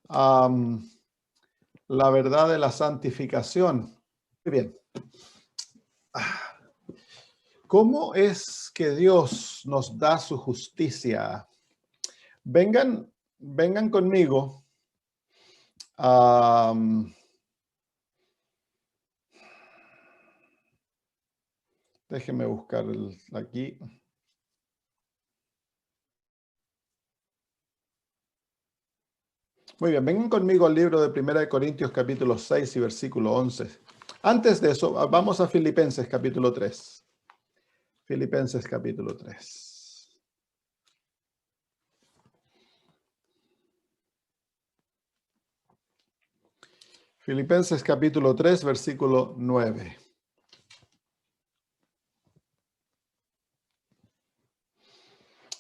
am, la verdad de la santificación. Muy bien. ¿Cómo es que Dios nos da su justicia? Vengan conmigo. Déjenme buscar aquí. Muy bien, vengan conmigo al libro de 1 de Corintios capítulo 6 y versículo 11. Antes de eso, vamos a Filipenses capítulo 3. Filipenses capítulo 3. Filipenses capítulo 3, versículo 9.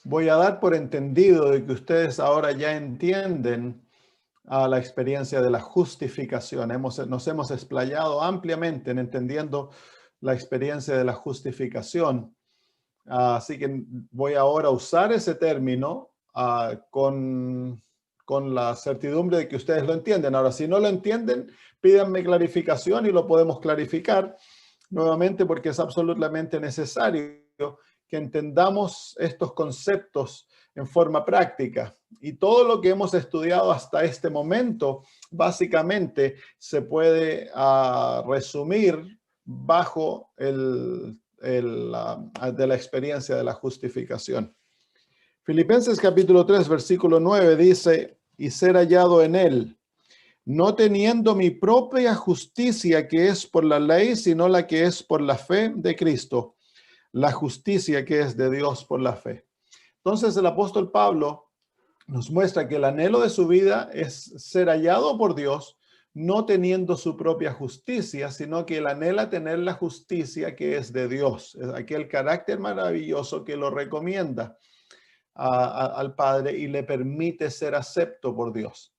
Voy a dar por entendido de que ustedes ahora ya entienden la experiencia de la justificación. Nos hemos explayado ampliamente en entendiendo la experiencia de la justificación. Así que voy ahora a usar ese término con la certidumbre de que ustedes lo entienden. Ahora, si no lo entienden, pídanme clarificación y lo podemos clarificar nuevamente porque es absolutamente necesario que entendamos estos conceptos en forma práctica. Y todo lo que hemos estudiado hasta este momento, básicamente, se puede resumir bajo de la experiencia de la justificación. Filipenses capítulo 3, versículo 9 dice, y ser hallado en él, no teniendo mi propia justicia que es por la ley, sino la que es por la fe de Cristo, la justicia que es de Dios por la fe. Entonces el apóstol Pablo nos muestra que el anhelo de su vida es ser hallado por Dios, no teniendo su propia justicia, sino que él anhela tener la justicia que es de Dios, es aquel carácter maravilloso que lo recomienda al Padre y le permite ser acepto por Dios.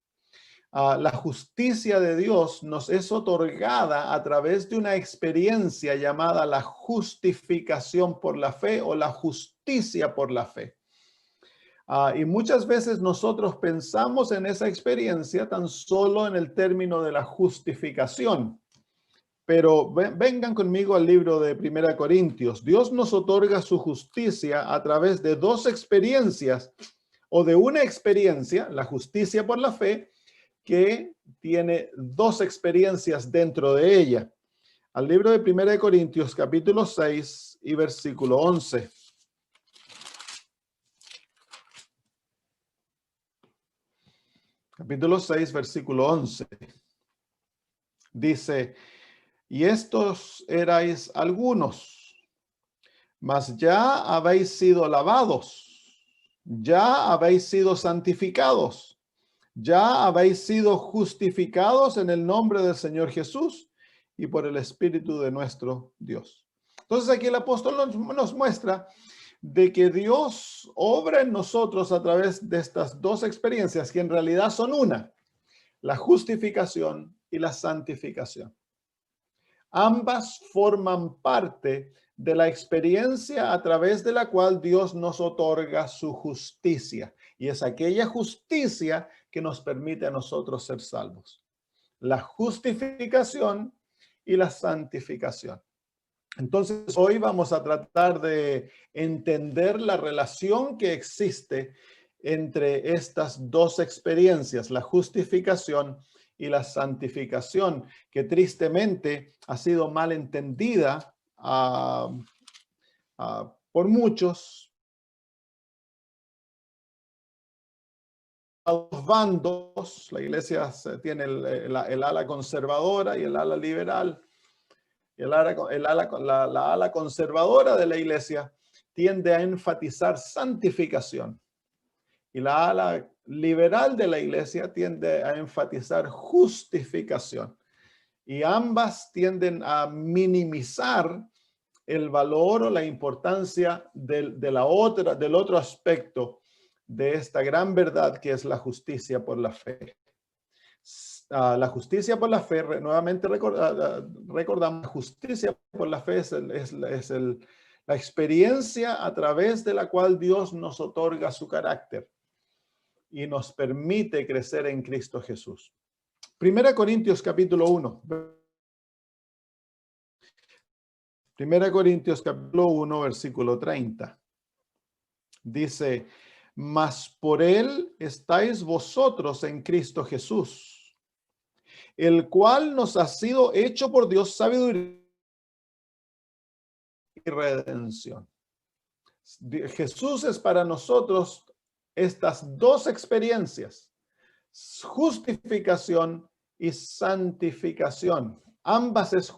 La justicia de Dios nos es otorgada a través de una experiencia llamada la justificación por la fe o la justicia por la fe. Y muchas veces nosotros pensamos en esa experiencia tan solo en el término de la justificación. Pero vengan conmigo al libro de 1 Corintios. Dios nos otorga su justicia a través de dos experiencias o de una experiencia, la justicia por la fe, que tiene dos experiencias dentro de ella. Al libro de 1 Corintios, capítulo 6 y versículo 11. Capítulo 6, versículo 11. Dice, y estos erais algunos, mas ya habéis sido lavados, ya habéis sido santificados, ya habéis sido justificados en el nombre del Señor Jesús y por el Espíritu de nuestro Dios. Entonces aquí el apóstol nos muestra de que Dios obra en nosotros a través de estas dos experiencias que en realidad son una, la justificación y la santificación. Ambas forman parte de la experiencia a través de la cual Dios nos otorga su justicia. Y es aquella justicia que nos permite a nosotros ser salvos. La justificación y la santificación. Entonces, hoy vamos a tratar de entender la relación que existe entre estas dos experiencias, la justificación y la santificación, que tristemente ha sido mal entendida por muchos bandos. La iglesia tiene el ala conservadora y el ala liberal. La ala conservadora de la iglesia tiende a enfatizar santificación y la ala liberal de la iglesia tiende a enfatizar justificación. Y ambas tienden a minimizar el valor o la importancia del otro aspecto de esta gran verdad que es la justicia por la fe. La justicia por la fe, nuevamente recordamos, la justicia por la fe es la experiencia a través de la cual Dios nos otorga su carácter. y nos permite crecer en Cristo Jesús. 1 Corintios capítulo 1. 1 Corintios capítulo 1, versículo 30. Dice, mas por él estáis vosotros en Cristo Jesús, el cual nos ha sido hecho por Dios sabiduría y redención. Jesús es para nosotros estas dos experiencias, justificación y santificación. Ambas es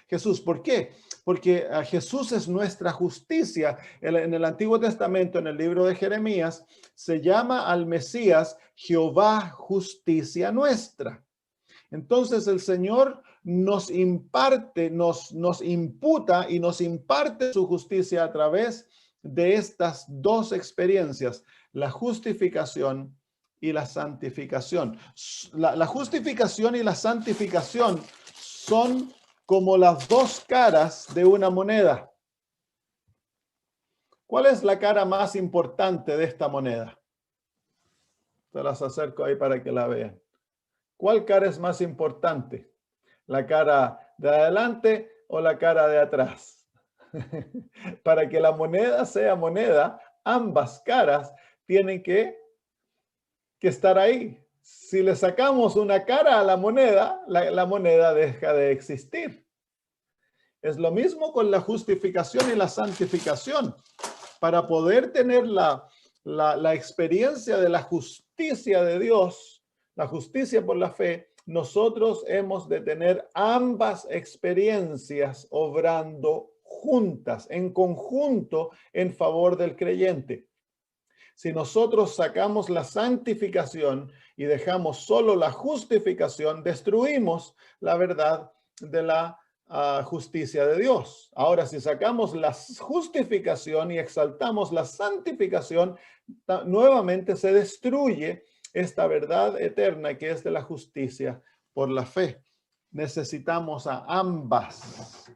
Jesús. ¿Por qué? Porque Jesús es nuestra justicia. En el Antiguo Testamento, en el libro de Jeremías, se llama al Mesías Jehová justicia nuestra. Entonces el Señor nos imparte, nos imputa y nos imparte su justicia a través de estas dos experiencias, la justificación y la santificación. La justificación y la santificación son como las dos caras de una moneda. ¿Cuál es la cara más importante de esta moneda? Se las acerco ahí para que la vean. ¿Cuál cara es más importante? ¿La cara de adelante o la cara de atrás? Para que la moneda sea moneda, ambas caras tienen que estar ahí. Si le sacamos una cara a la moneda, la moneda deja de existir. Es lo mismo con la justificación y la santificación. Para poder tener la experiencia de la justicia de Dios, la justicia por la fe, nosotros hemos de tener ambas experiencias obrando juntas, en conjunto, en favor del creyente. Si nosotros sacamos la santificación y dejamos solo la justificación, destruimos la verdad de la justicia de Dios. Ahora, si sacamos la justificación y exaltamos la santificación, nuevamente se destruye esta verdad eterna que es de la justicia por la fe. Necesitamos a ambas.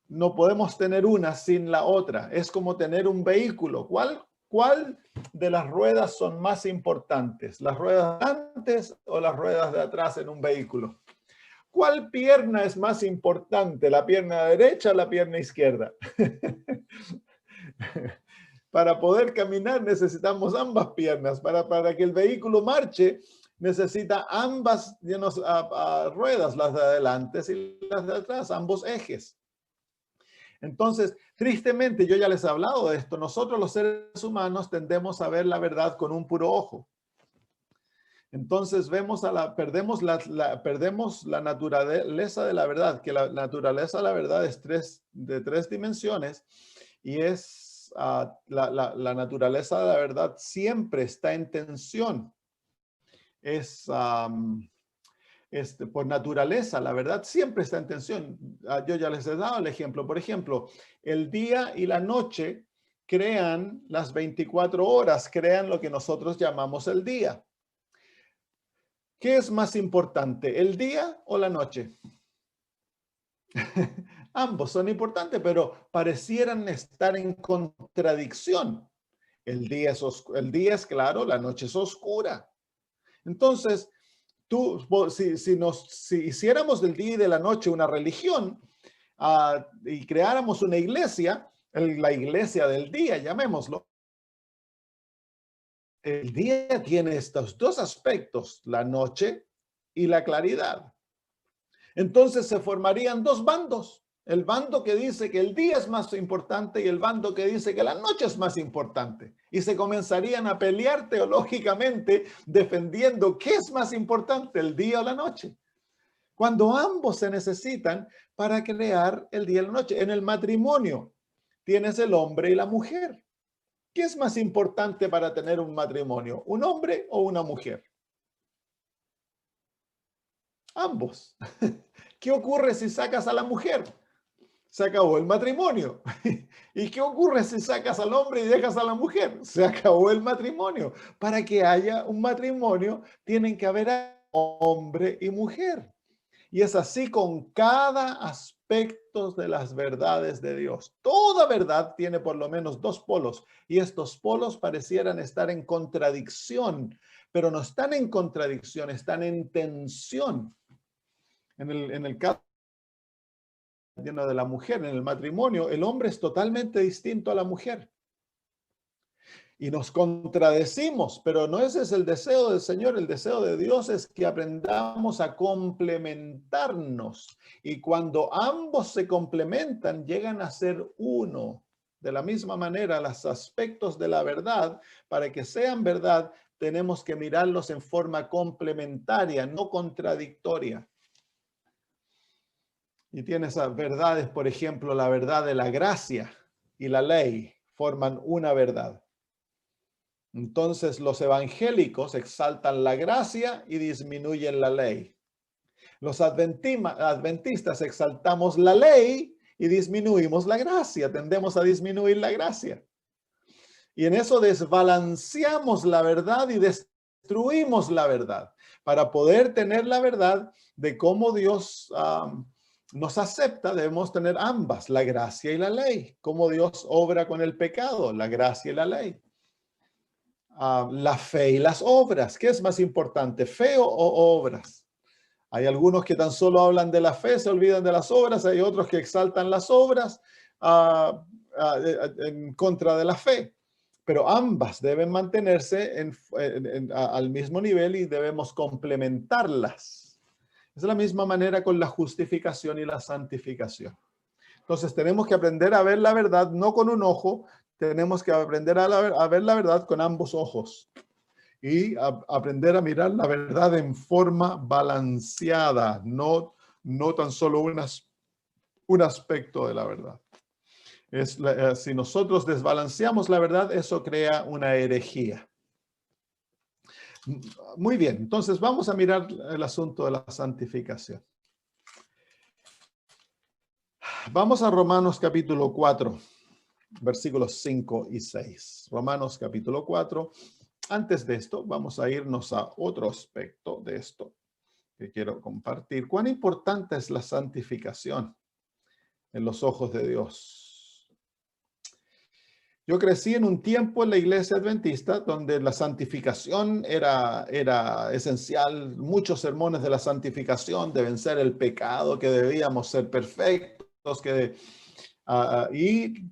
No podemos tener una sin la otra. Es como tener un vehículo. ¿Cuál de las ruedas son más importantes? ¿Las ruedas de antes o las ruedas de atrás en un vehículo? ¿Cuál pierna es más importante? ¿La pierna derecha o la pierna izquierda? Para poder caminar necesitamos ambas piernas. Para que el vehículo marche, necesita ambas ruedas, las de adelante y las de atrás, ambos ejes. Entonces, tristemente, yo ya les he hablado de esto, nosotros los seres humanos tendemos a ver la verdad con un puro ojo. Entonces perdemos la naturaleza de la verdad, que la naturaleza de la verdad es de tres dimensiones y es la naturaleza de la verdad siempre está en tensión. Por naturaleza, la verdad siempre está en tensión. Yo ya les he dado el ejemplo. Por ejemplo, el día y la noche crean las 24 horas, crean lo que nosotros llamamos el día. ¿Qué es más importante, el día o la noche? Ambos son importantes, pero parecieran estar en contradicción. El día es claro, la noche es oscura. Entonces, si hiciéramos del día y de la noche una religión y creáramos una iglesia, la iglesia del día, llamémoslo, el día tiene estos dos aspectos, la noche y la claridad. Entonces se formarían dos bandos. El bando que dice que el día es más importante y el bando que dice que la noche es más importante. Y se comenzarían a pelear teológicamente defendiendo qué es más importante, el día o la noche. Cuando ambos se necesitan para crear el día y la noche. En el matrimonio tienes el hombre y la mujer. ¿Qué es más importante para tener un matrimonio? ¿Un hombre o una mujer? Ambos. ¿Qué ocurre si sacas a la mujer? Se acabó el matrimonio. ¿Y qué ocurre si sacas al hombre y dejas a la mujer? Se acabó el matrimonio. Para que haya un matrimonio, tienen que haber hombre y mujer. Y es así con cada aspectos de las verdades de Dios. Toda verdad tiene por lo menos dos polos y estos polos parecieran estar en contradicción, pero no están en contradicción, están en tensión. En el caso de la mujer, en el matrimonio, el hombre es totalmente distinto a la mujer. Y nos contradecimos, pero no ese es el deseo del Señor. El deseo de Dios es que aprendamos a complementarnos. Y cuando ambos se complementan, llegan a ser uno. De la misma manera, los aspectos de la verdad, para que sean verdad, tenemos que mirarlos en forma complementaria, no contradictoria. Y tienes esas verdades, por ejemplo, la verdad de la gracia y la ley forman una verdad. Entonces los evangélicos exaltan la gracia y disminuyen la ley. Los adventistas exaltamos la ley y disminuimos la gracia. Tendemos a disminuir la gracia. Y en eso desbalanceamos la verdad y destruimos la verdad. Para poder tener la verdad de cómo Dios nos acepta, debemos tener ambas, la gracia y la ley. Cómo Dios obra con el pecado, la gracia y la ley. La fe y las obras. ¿Qué es más importante, fe o obras? Hay algunos que tan solo hablan de la fe, se olvidan de las obras. Hay otros que exaltan las obras en contra de la fe. Pero ambas deben mantenerse al mismo nivel y debemos complementarlas. Es de la misma manera con la justificación y la santificación. Entonces tenemos que aprender a ver la verdad no con un ojo, tenemos que aprender a ver la verdad con ambos ojos y aprender a mirar la verdad en forma balanceada, no tan solo un aspecto de la verdad. Si nosotros desbalanceamos la verdad, eso crea una herejía. Muy bien, entonces vamos a mirar el asunto de la santificación. Vamos a Romanos capítulo 4. Versículos 5 y 6. Romanos capítulo 4. Antes de esto, vamos a irnos a otro aspecto de esto que quiero compartir. ¿Cuán importante es la santificación en los ojos de Dios? Yo crecí en un tiempo en la iglesia adventista donde la santificación era esencial. Muchos sermones de la santificación, de vencer el pecado, que debíamos ser perfectos, y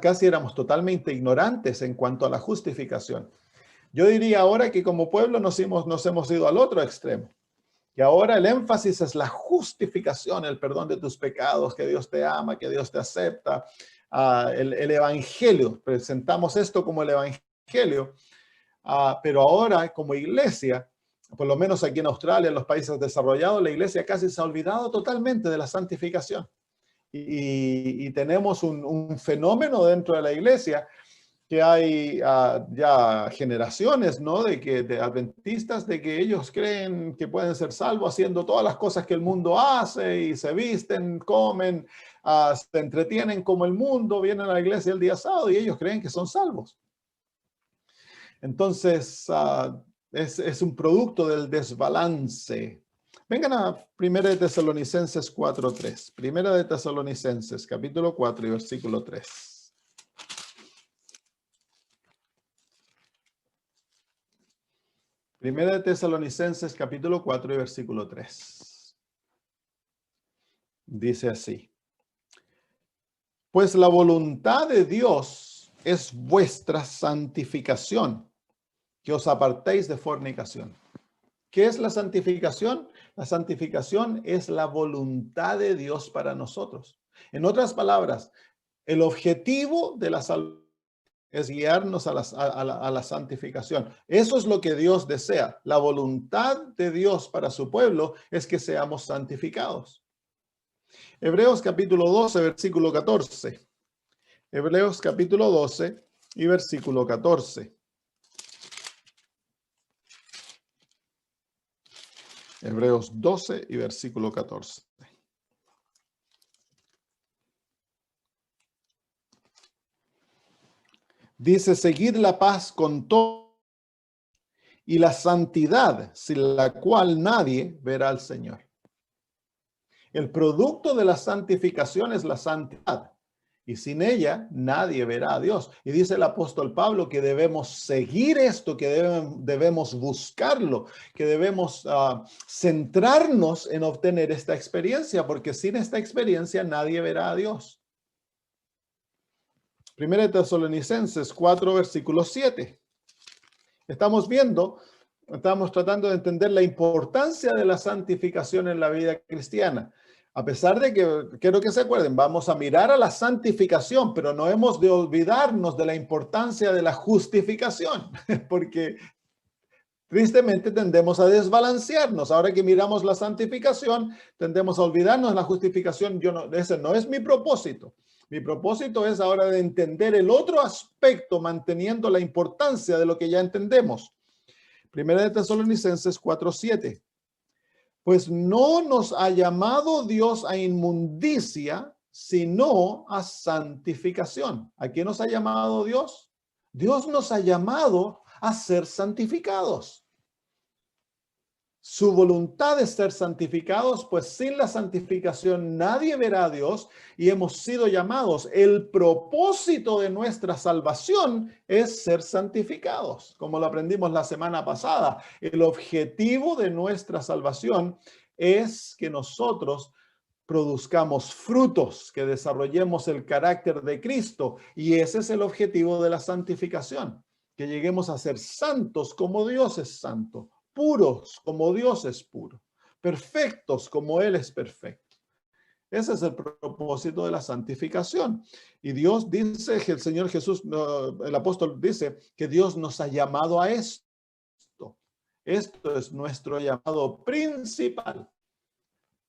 casi éramos totalmente ignorantes en cuanto a la justificación. Yo diría ahora que como pueblo nos hemos ido al otro extremo. Y ahora el énfasis es la justificación, el perdón de tus pecados, que Dios te ama, que Dios te acepta. El evangelio, presentamos esto como el evangelio. Pero ahora como iglesia, por lo menos aquí en Australia, en los países desarrollados, la iglesia casi se ha olvidado totalmente de la santificación. Y tenemos un fenómeno dentro de la iglesia que hay ya generaciones, ¿no? de adventistas, de que ellos creen que pueden ser salvos haciendo todas las cosas que el mundo hace y se visten, comen, se entretienen como el mundo, vienen a la iglesia el día sábado y ellos creen que son salvos. Entonces, es un producto del desbalance. Vengan a 1 de Tesalonicenses 4:3. 1 de Tesalonicenses, capítulo 4 y versículo 3. Primera de Tesalonicenses, capítulo 4 y versículo 3. Dice así: pues la voluntad de Dios es vuestra santificación, que os apartéis de fornicación. ¿Qué es la santificación? La santificación es la voluntad de Dios para nosotros. En otras palabras, el objetivo de la salvación es guiarnos a la santificación. Eso es lo que Dios desea. La voluntad de Dios para su pueblo es que seamos santificados. Hebreos capítulo 12, versículo 14. Hebreos capítulo 12 y versículo 14. Hebreos 12 y versículo 14. Dice: seguid la paz con todos y la santidad, sin la cual nadie verá al Señor. El producto de la santificación es la santidad. Y sin ella nadie verá a Dios. Y dice el apóstol Pablo que debemos seguir esto, que debemos buscarlo, que debemos centrarnos en obtener esta experiencia, porque sin esta experiencia nadie verá a Dios. Primera de Tesalonicenses 4, versículo 7. Estamos tratando de entender la importancia de la santificación en la vida cristiana. A pesar de que, quiero que se acuerden, vamos a mirar a la santificación, pero no hemos de olvidarnos de la importancia de la justificación, porque tristemente tendemos a desbalancearnos. Ahora que miramos la santificación, tendemos a olvidarnos de la justificación. Ese no es mi propósito. Mi propósito es ahora de entender el otro aspecto, manteniendo la importancia de lo que ya entendemos. Primera de Tesalonicenses 4:7. Pues no nos ha llamado Dios a inmundicia, sino a santificación. ¿A quién nos ha llamado Dios? Dios nos ha llamado a ser santificados. Su voluntad es ser santificados, pues sin la santificación nadie verá a Dios y hemos sido llamados. El propósito de nuestra salvación es ser santificados, como lo aprendimos la semana pasada. El objetivo de nuestra salvación es que nosotros produzcamos frutos, que desarrollemos el carácter de Cristo, y ese es el objetivo de la santificación, que lleguemos a ser santos como Dios es santo, puros como Dios es puro, perfectos como Él es perfecto. Ese es el propósito de la santificación. Y Dios dice, que el Señor Jesús, el apóstol dice que Dios nos ha llamado a esto. Esto es nuestro llamado principal,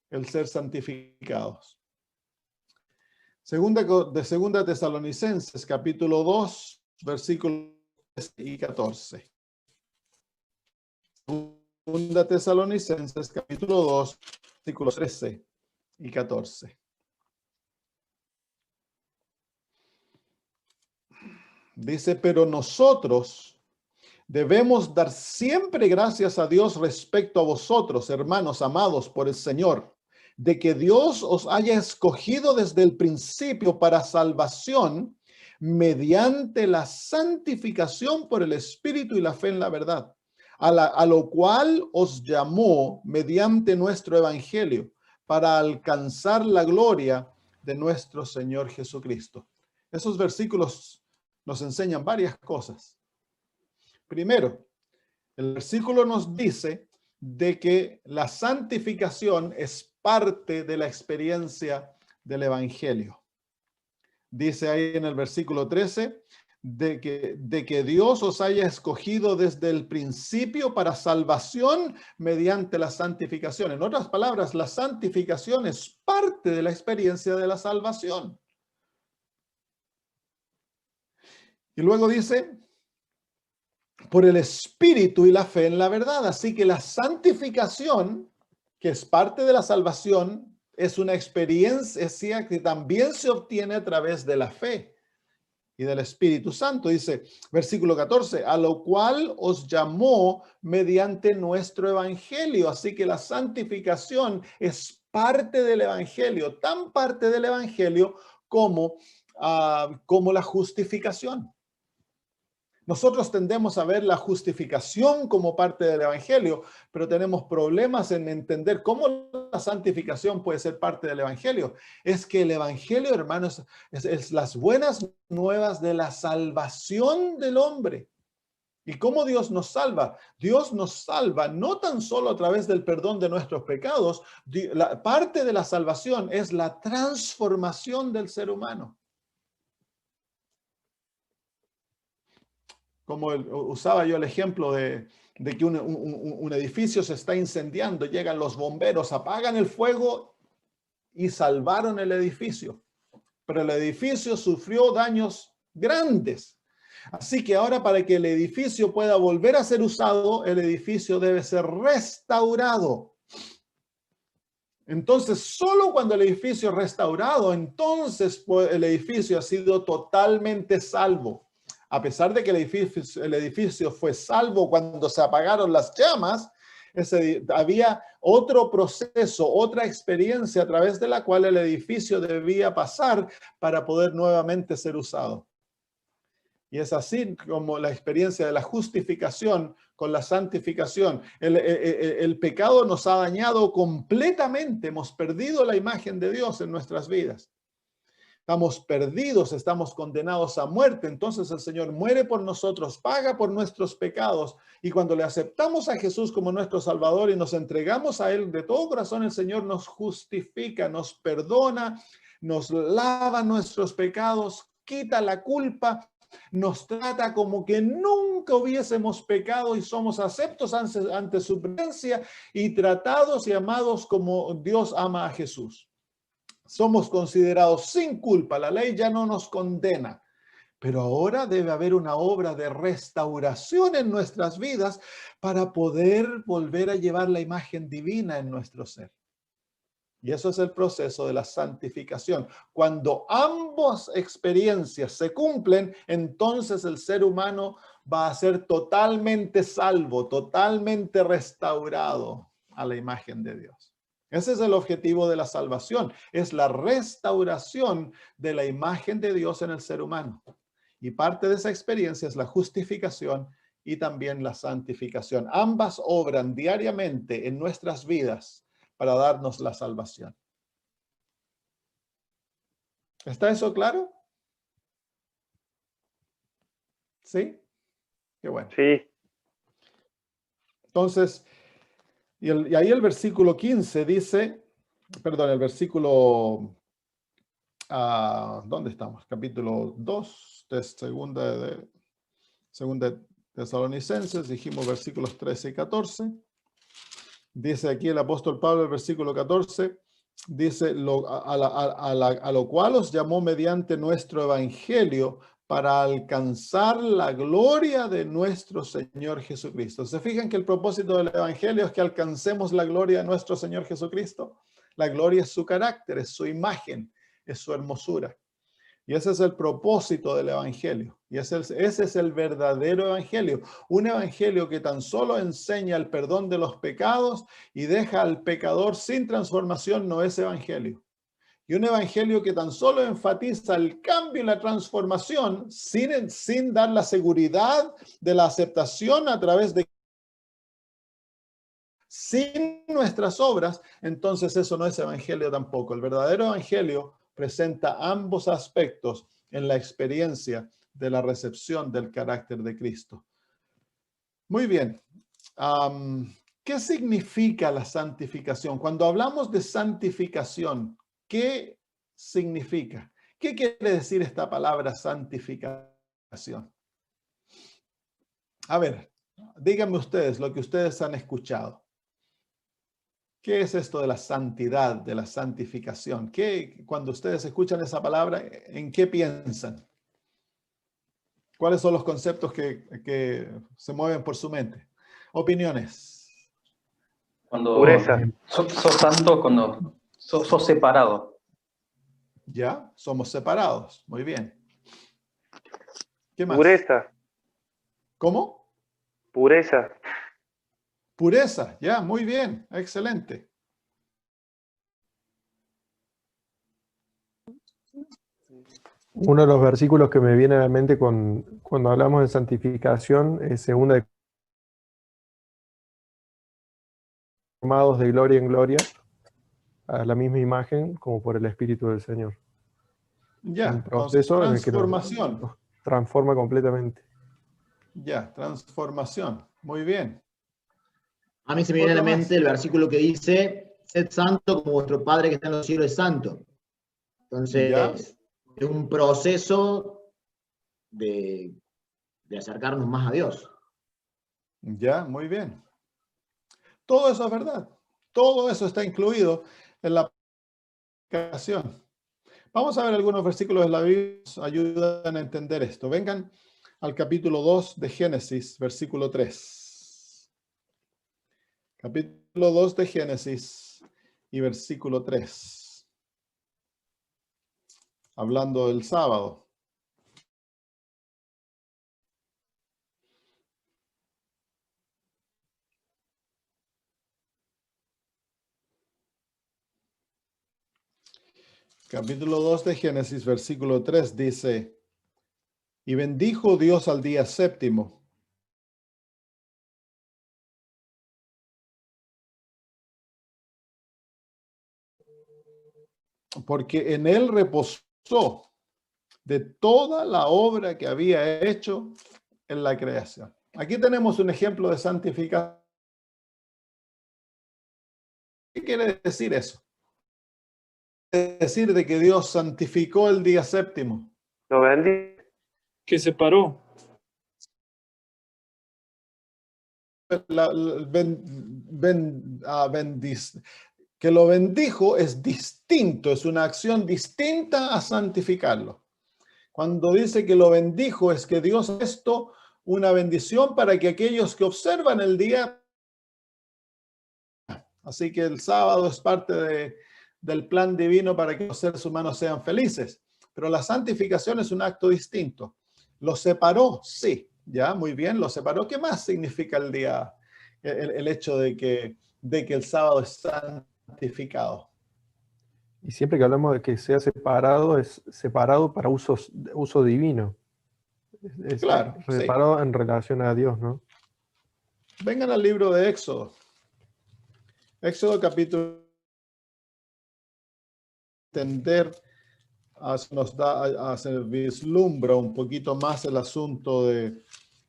el ser santificados. Segunda Tesalonicenses, capítulo 2, versículos 13 y 14. Segunda Tesalonicenses, capítulo 2, versículos 13 y 14. Dice, pero nosotros debemos dar siempre gracias a Dios respecto a vosotros, hermanos amados por el Señor, de que Dios os haya escogido desde el principio para salvación mediante la santificación por el Espíritu y la fe en la verdad. A lo cual os llamó mediante nuestro evangelio para alcanzar la gloria de nuestro Señor Jesucristo. Esos versículos nos enseñan varias cosas. Primero, el versículo nos dice de que la santificación es parte de la experiencia del evangelio. Dice ahí en el versículo 13, de que Dios os haya escogido desde el principio para salvación mediante la santificación. En otras palabras, la santificación es parte de la experiencia de la salvación. Y luego dice, por el Espíritu y la fe en la verdad. Así que la santificación, que es parte de la salvación, es una experiencia que también se obtiene a través de la fe y del Espíritu Santo. Dice, versículo 14, a lo cual os llamó mediante nuestro evangelio. Así que la santificación es parte del evangelio, tan parte del evangelio como la justificación. Nosotros tendemos a ver la justificación como parte del evangelio, pero tenemos problemas en entender cómo la santificación puede ser parte del evangelio. Es que el evangelio, hermanos, es las buenas nuevas de la salvación del hombre. ¿Y cómo Dios nos salva? Dios nos salva no tan solo a través del perdón de nuestros pecados. La parte de la salvación es la transformación del ser humano. Como usaba yo el ejemplo de que un edificio se está incendiando, llegan los bomberos, apagan el fuego y salvaron el edificio. Pero el edificio sufrió daños grandes. Así que ahora, para que el edificio pueda volver a ser usado, el edificio debe ser restaurado. Entonces, solo cuando el edificio es restaurado, entonces el edificio ha sido totalmente salvo. A pesar de que el edificio fue salvo cuando se apagaron las llamas, Había otro proceso, otra experiencia a través de la cual el edificio debía pasar para poder nuevamente ser usado. Y es así como la experiencia de la justificación con la santificación. El pecado nos ha dañado completamente. Hemos perdido la imagen de Dios en nuestras vidas. Estamos perdidos, estamos condenados a muerte. Entonces el Señor muere por nosotros, paga por nuestros pecados. Y cuando le aceptamos a Jesús como nuestro Salvador y nos entregamos a Él de todo corazón, el Señor nos justifica, nos perdona, nos lava nuestros pecados, quita la culpa, nos trata como que nunca hubiésemos pecado y somos aceptos ante su presencia y tratados y amados como Dios ama a Jesús. Somos considerados sin culpa, la ley ya no nos condena, pero ahora debe haber una obra de restauración en nuestras vidas para poder volver a llevar la imagen divina en nuestro ser. Y eso es el proceso de la santificación. Cuando ambas experiencias se cumplen, entonces el ser humano va a ser totalmente salvo, totalmente restaurado a la imagen de Dios. Ese es el objetivo de la salvación, es la restauración de la imagen de Dios en el ser humano. Y parte de esa experiencia es la justificación y también la santificación. Ambas obran diariamente en nuestras vidas para darnos la salvación. ¿Está eso claro? ¿Sí? Qué bueno. Sí. Entonces, y ahí el versículo 15 dice, perdón, el versículo, ¿dónde estamos? Capítulo 2 de segunda de Tesalonicenses, dijimos versículos 13 y 14. Dice aquí el apóstol Pablo, el versículo 14, dice, a lo cual os llamó mediante nuestro evangelio para alcanzar la gloria de nuestro Señor Jesucristo. ¿Se fijan que el propósito del evangelio es que alcancemos la gloria de nuestro Señor Jesucristo? La gloria es su carácter, es su imagen, es su hermosura. Y ese es el propósito del evangelio. Y ese es el verdadero evangelio. Un evangelio que tan solo enseña el perdón de los pecados y deja al pecador sin transformación no es evangelio. Y un evangelio que tan solo enfatiza el cambio y la transformación sin dar la seguridad de la aceptación a través de sin nuestras obras, entonces eso no es evangelio tampoco. El verdadero evangelio presenta ambos aspectos en la experiencia de la recepción del carácter de Cristo. Muy bien. ¿Qué significa la santificación? Cuando hablamos de santificación, ¿qué significa? ¿Qué quiere decir esta palabra santificación? A ver, díganme ustedes lo que ustedes han escuchado. ¿Qué es esto de la santidad, de la santificación? Cuando ustedes escuchan esa palabra, ¿en qué piensan? ¿Cuáles son los conceptos que se mueven por su mente? Opiniones. Cuando Pureza. sos santo, cuando sos separado. Ya, somos separados. Muy bien. ¿Qué más? Pureza. ¿Cómo? Pureza. Pureza. Ya, muy bien. Excelente. Uno de los versículos que me viene a la mente cuando hablamos de santificación es 2 de formados de gloria en gloria, a la misma imagen como por el Espíritu del Señor. Ya, Un entonces proceso en el que transformación. nos transforma completamente. Ya, transformación. Muy bien. A mí se me viene a la Otra más. mente el versículo que dice, sed santo como vuestro Padre que está en los cielos es santo. Entonces, Ya. es un proceso de acercarnos más a Dios. Ya, muy bien. Todo eso es verdad. Todo eso está incluido en la aplicación. Vamos a ver algunos versículos de la Biblia que nos ayudan a entender esto. Vengan al capítulo 2 de Génesis, versículo 3. Capítulo 2 de Génesis y versículo 3. Hablando del sábado. Capítulo 2 de Génesis, versículo 3 dice, y bendijo Dios al día séptimo. Porque en él reposó de toda la obra que había hecho en la creación. Aquí tenemos un ejemplo de santificación. ¿Qué quiere decir eso? Quiere decir de que Dios santificó el día séptimo. Lo bendijo. Que separó. Que lo bendijo es distinto, es una acción distinta a santificarlo. Cuando dice que lo bendijo es que Dios ha esto una bendición para que aquellos que observan el día. Así que el sábado es parte del plan divino para que los seres humanos sean felices. Pero la santificación es un acto distinto. Lo separó, sí, ya, muy bien, lo separó. ¿Qué más significa el día, el hecho de que el sábado es santificado? Y siempre que hablamos de que sea separado, es separado para uso divino. Es Claro, separado sí. en relación a Dios, ¿no? Vengan al libro de Éxodo. Éxodo capítulo. Entender, nos da, se vislumbra un poquito más el asunto de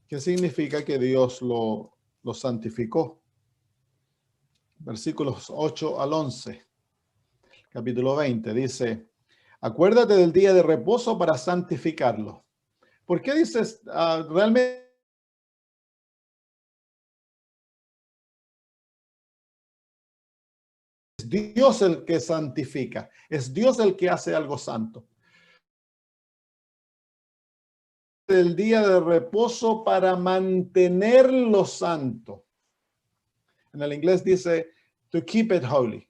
qué significa que Dios lo santificó. Versículos 8 al 11. Capítulo 20 dice, acuérdate del día de reposo para santificarlo. ¿Por qué dices realmente? Es Dios el que santifica, es Dios el que hace algo santo. El día de reposo para mantenerlo santo. En el inglés dice, to keep it holy.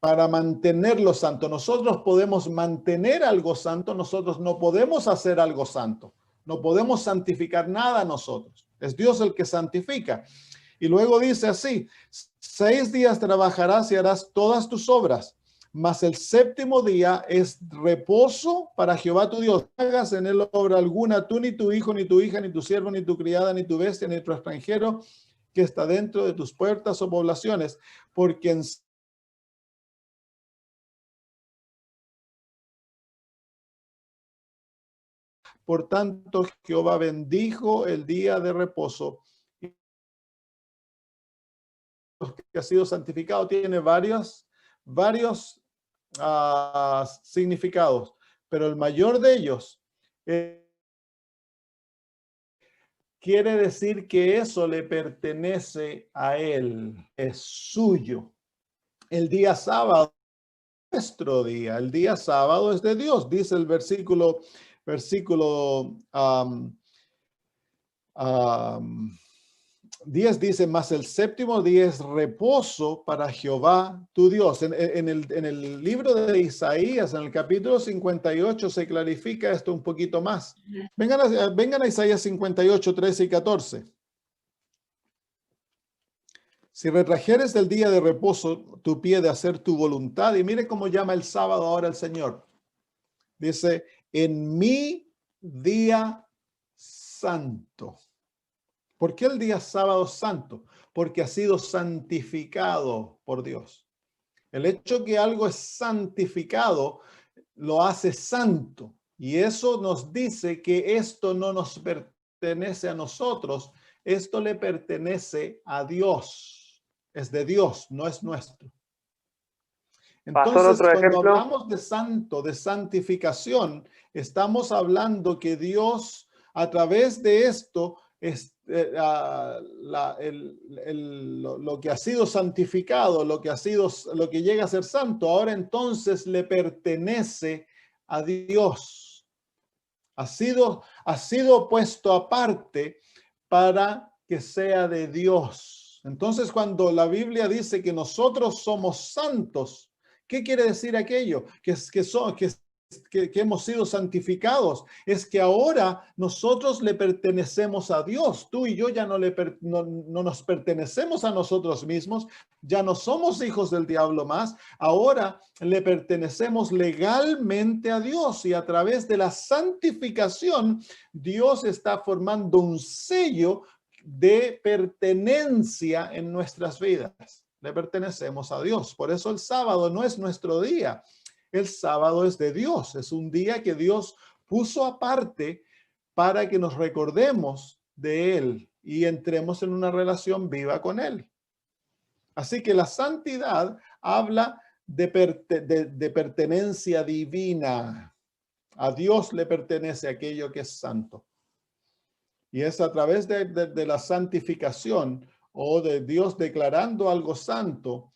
Para mantenerlo santo. Nosotros podemos mantener algo santo, nosotros no podemos hacer algo santo. No podemos santificar nada nosotros. Es Dios el que santifica. Y luego dice así, 6 días trabajarás y harás todas tus obras, mas el séptimo día es reposo para Jehová tu Dios. No hagas en él obra alguna, tú, ni tu hijo, ni tu hija, ni tu siervo, ni tu criada, ni tu bestia, ni tu extranjero que está dentro de tus puertas o poblaciones, porque en por tanto, Jehová bendijo el día de reposo. Que ha sido santificado tiene varios significados, pero el mayor de ellos quiere decir que eso le pertenece a él, es suyo. El día sábado es nuestro día, el día sábado es de Dios, dice el versículo 10 dice, mas el séptimo día es reposo para Jehová tu Dios. En el libro de Isaías, en el capítulo 58, se clarifica esto un poquito más. Vengan a Isaías 58, 13 y 14. Si retrajeres del día de reposo tu pie de hacer tu voluntad, y mire cómo llama el sábado ahora el Señor. Dice, en mi día santo. ¿Por qué el día sábado santo? Porque ha sido santificado por Dios. El hecho que algo es santificado lo hace santo. Y eso nos dice que esto no nos pertenece a nosotros. Esto le pertenece a Dios. Es de Dios, no es nuestro. Entonces, cuando hablamos de santo, de santificación, estamos hablando que Dios, a través de esto, lo que ha sido santificado, lo que llega a ser santo, ahora entonces le pertenece a Dios. Ha sido puesto aparte para que sea de Dios. Entonces, cuando la Biblia dice que nosotros somos santos, ¿qué quiere decir aquello? Que que hemos sido santificados, es que ahora nosotros le pertenecemos a Dios. Tú y yo ya no nos pertenecemos a nosotros mismos, ya no somos hijos del diablo más, ahora le pertenecemos legalmente a Dios, y a través de la santificación Dios está formando un sello de pertenencia en nuestras vidas. Le pertenecemos a Dios. Por eso el sábado no es nuestro día. El sábado es de Dios. Es un día que Dios puso aparte para que nos recordemos de Él y entremos en una relación viva con Él. Así que la santidad habla de pertenencia divina. A Dios le pertenece aquello que es santo. Y es a través de la santificación o de Dios declarando algo santo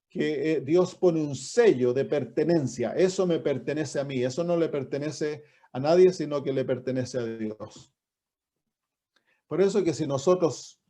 que Dios pone un sello de pertenencia. Eso me pertenece a mí. Eso no le pertenece a nadie, sino que le pertenece a Dios. Por eso que si nosotros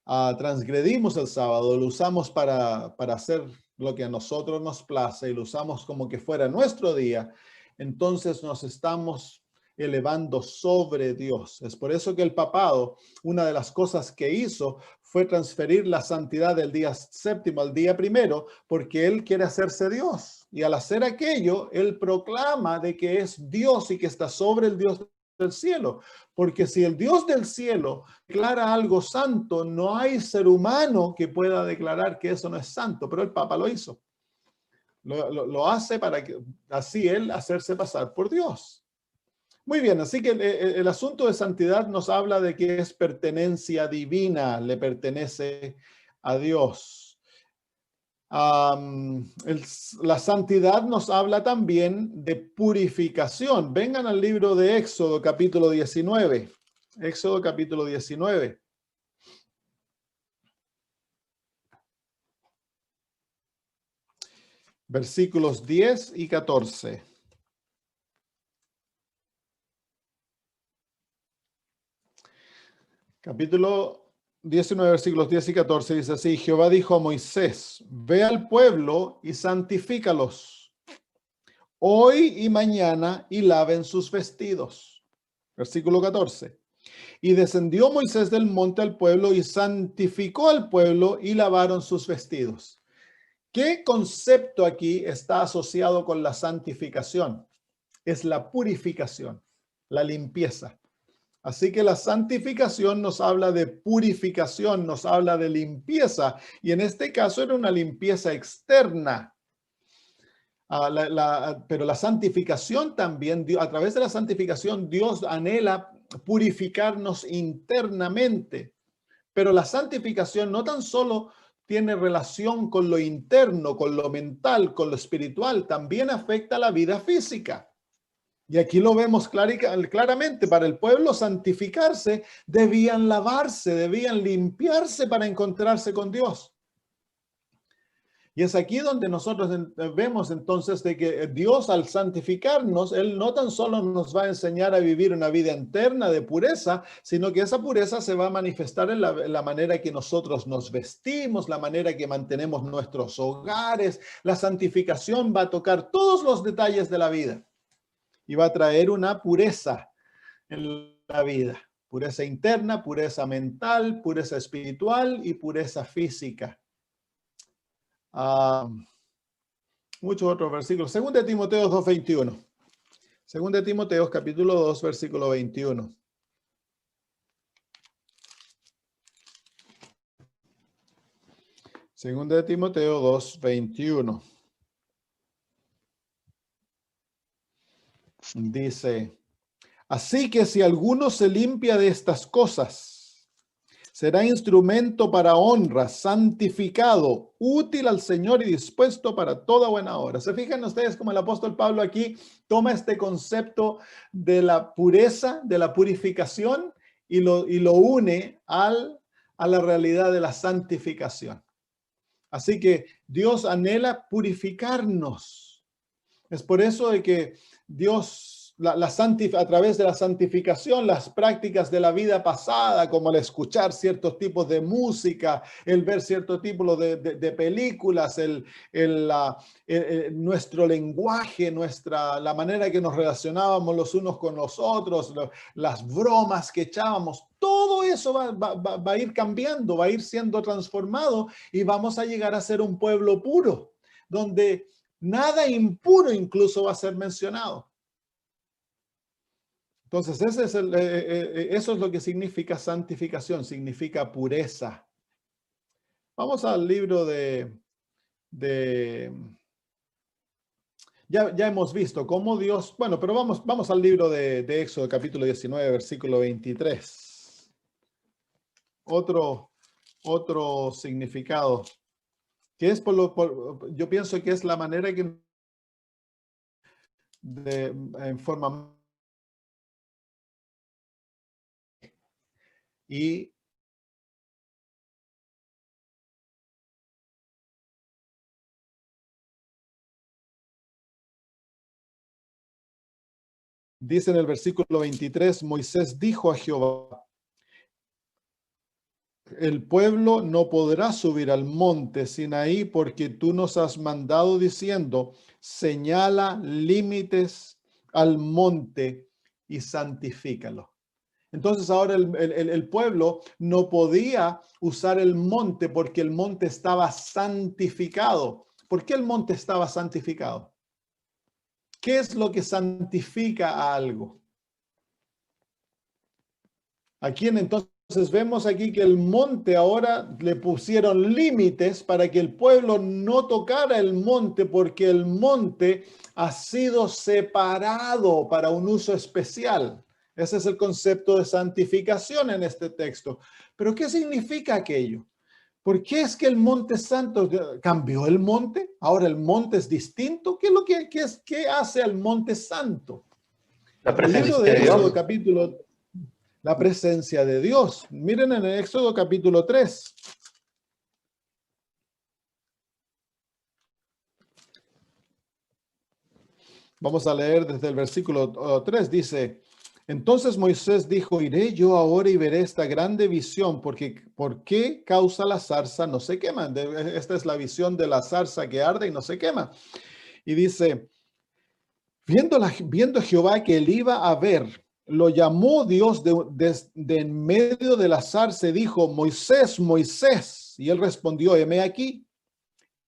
transgredimos el sábado, lo usamos para hacer lo que a nosotros nos place y lo usamos como que fuera nuestro día, entonces nos estamos elevando sobre Dios. Es por eso que el papado, una de las cosas que hizo fue transferir la santidad del día séptimo al día primero, porque él quiere hacerse Dios. Y al hacer aquello, él proclama de que es Dios y que está sobre el Dios del cielo. Porque si el Dios del cielo declara algo santo, no hay ser humano que pueda declarar que eso no es santo. Pero el Papa lo hizo. Lo hace para que así él hacerse pasar por Dios. Muy bien, así que el asunto de santidad nos habla de que es pertenencia divina, le pertenece a Dios. La santidad nos habla también de purificación. Vengan al libro de Éxodo, capítulo 19. Éxodo, capítulo 19. Versículos 10 y 14. Capítulo 19, versículos 10 y 14 dice así: Jehová dijo a Moisés, ve al pueblo y santifícalos hoy y mañana y laven sus vestidos. Versículo 14. Y descendió Moisés del monte al pueblo y santificó al pueblo y lavaron sus vestidos. ¿Qué concepto aquí está asociado con la santificación? Es la purificación, la limpieza. Así que la santificación nos habla de purificación, nos habla de limpieza, y en este caso era una limpieza externa. Pero la santificación también, a través de la santificación, Dios anhela purificarnos internamente. Pero la santificación no tan solo tiene relación con lo interno, con lo mental, con lo espiritual, también afecta la vida física. Y aquí lo vemos claramente. Para el pueblo santificarse, debían lavarse, debían limpiarse para encontrarse con Dios. Y es aquí donde nosotros vemos entonces de que Dios, al santificarnos, Él no tan solo nos va a enseñar a vivir una vida interna de pureza, sino que esa pureza se va a manifestar en la manera que nosotros nos vestimos, la manera que mantenemos nuestros hogares. La santificación va a tocar todos los detalles de la vida. Y va a traer una pureza en la vida. Pureza interna, pureza mental, pureza espiritual y pureza física. Muchos otros versículos. 2 Timoteo 2:21. 2 Timoteo capítulo 2, versículo 21. Segunda de Timoteo 2:21. Dice, así que si alguno se limpia de estas cosas, será instrumento para honra, santificado, útil al Señor y dispuesto para toda buena obra. ¿Se fijan ustedes cómo el apóstol Pablo aquí toma este concepto de la pureza, de la purificación, y lo une a la realidad de la santificación? Así que Dios anhela purificarnos. Es por eso de que Dios a través de la santificación, las prácticas de la vida pasada, como el escuchar ciertos tipos de música, el ver ciertos tipos de películas, nuestro lenguaje, la manera que nos relacionábamos los unos con los otros, las bromas que echábamos, todo eso va a ir cambiando, va a ir siendo transformado y vamos a llegar a ser un pueblo puro, donde nada impuro incluso va a ser mencionado. Entonces, eso es lo que significa santificación, significa pureza. Vamos al libro ya hemos visto cómo Dios, bueno, pero vamos al libro de Éxodo, capítulo 19, versículo 23. Otro significado, que es yo pienso que es la manera que en forma y dice en el versículo 23, Moisés dijo a Jehová, el pueblo no podrá subir al monte Sinaí porque tú nos has mandado diciendo, señala límites al monte y santifícalo. Entonces ahora el pueblo no podía usar el monte porque el monte estaba santificado. ¿Por qué el monte estaba santificado? ¿Qué es lo que santifica a algo? Aquí entonces vemos aquí que el monte ahora le pusieron límites para que el pueblo no tocara el monte porque el monte ha sido separado para un uso especial. Ese es el concepto de santificación en este texto. ¿Pero qué significa aquello? ¿Por qué es que el monte santo cambió el monte? Ahora el monte es distinto. ¿Qué hace al monte santo? La presencia El libro de de Éxodo, Dios. capítulo, la presencia de Dios. Miren en el Éxodo capítulo 3. Vamos a leer desde el versículo 3. Dice, entonces Moisés dijo, iré yo ahora y veré esta grande visión, porque ¿por qué causa la zarza no se quema? Esta es la visión de la zarza que arde y no se quema. Y dice, viendo Jehová que él iba a ver, lo llamó Dios de en medio de la zarza y dijo, Moisés, Moisés. Y él respondió, heme aquí.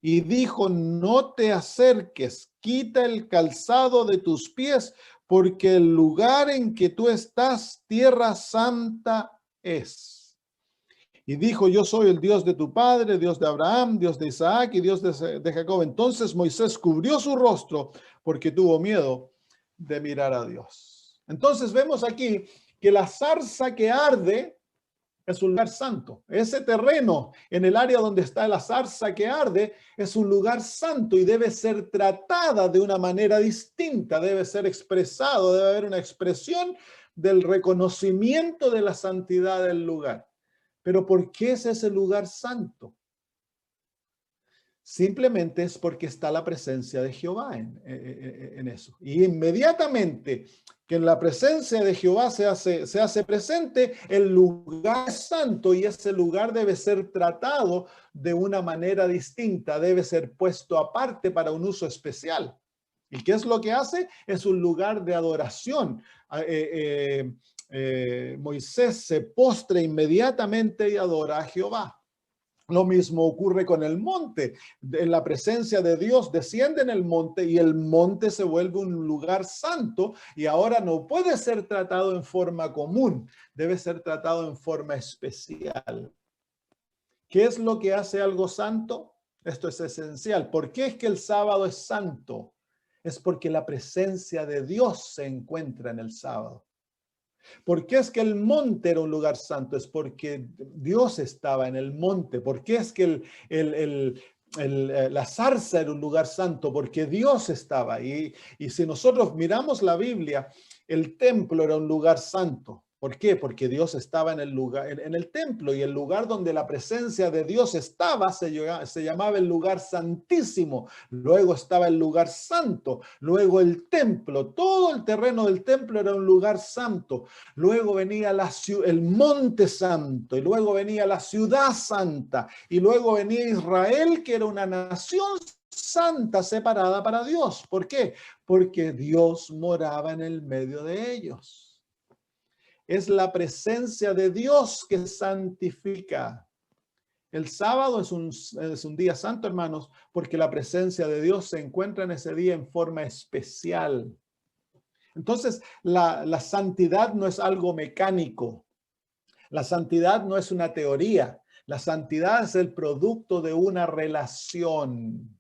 Y dijo, no te acerques, quita el calzado de tus pies, porque el lugar en que tú estás, tierra santa es. Y dijo, yo soy el Dios de tu padre, Dios de Abraham, Dios de Isaac y Dios de Jacob. Entonces Moisés cubrió su rostro porque tuvo miedo de mirar a Dios. Entonces vemos aquí que la zarza que arde es un lugar santo. Ese terreno en el área donde está la zarza que arde es un lugar santo y debe ser tratada de una manera distinta, debe ser expresado, debe haber una expresión del reconocimiento de la santidad del lugar. Pero ¿por qué es ese lugar santo? Simplemente es porque está la presencia de Jehová en eso. Y inmediatamente que en la presencia de Jehová se hace presente, el lugar santo y ese lugar debe ser tratado de una manera distinta, debe ser puesto aparte para un uso especial. ¿Y qué es lo que hace? Es un lugar de adoración. Moisés se postra inmediatamente y adora a Jehová. Lo mismo ocurre con el monte. En la presencia de Dios desciende en el monte y el monte se vuelve un lugar santo y ahora no puede ser tratado en forma común, debe ser tratado en forma especial. ¿Qué es lo que hace algo santo? Esto es esencial. ¿Por qué es que el sábado es santo? Es porque la presencia de Dios se encuentra en el sábado. ¿Por qué es que el monte era un lugar santo? Es porque Dios estaba en el monte. ¿Por qué es que la zarza era un lugar santo? Porque Dios estaba ahí. Y si nosotros miramos la Biblia, el templo era un lugar santo. ¿Por qué? Porque Dios estaba en el lugar, en el templo, y el lugar donde la presencia de Dios estaba se llamaba el lugar santísimo. Luego estaba el lugar santo, luego el templo. Todo el terreno del templo era un lugar santo. Luego venía el monte santo, y luego venía la ciudad santa, y luego venía Israel, que era una nación santa separada para Dios. ¿Por qué? Porque Dios moraba en el medio de ellos. Es la presencia de Dios que santifica. El sábado es un día santo, hermanos, porque la presencia de Dios se encuentra en ese día en forma especial. Entonces, la santidad no es algo mecánico. La santidad no es una teoría. La santidad es el producto de una relación.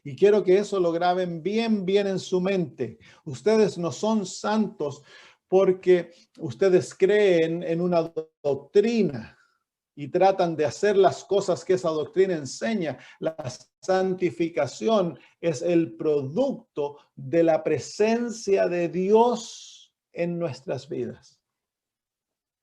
Y quiero que eso lo graben bien, bien en su mente. Ustedes no son santos porque ustedes creen en una doctrina y tratan de hacer las cosas que esa doctrina enseña. La santificación es el producto de la presencia de Dios en nuestras vidas.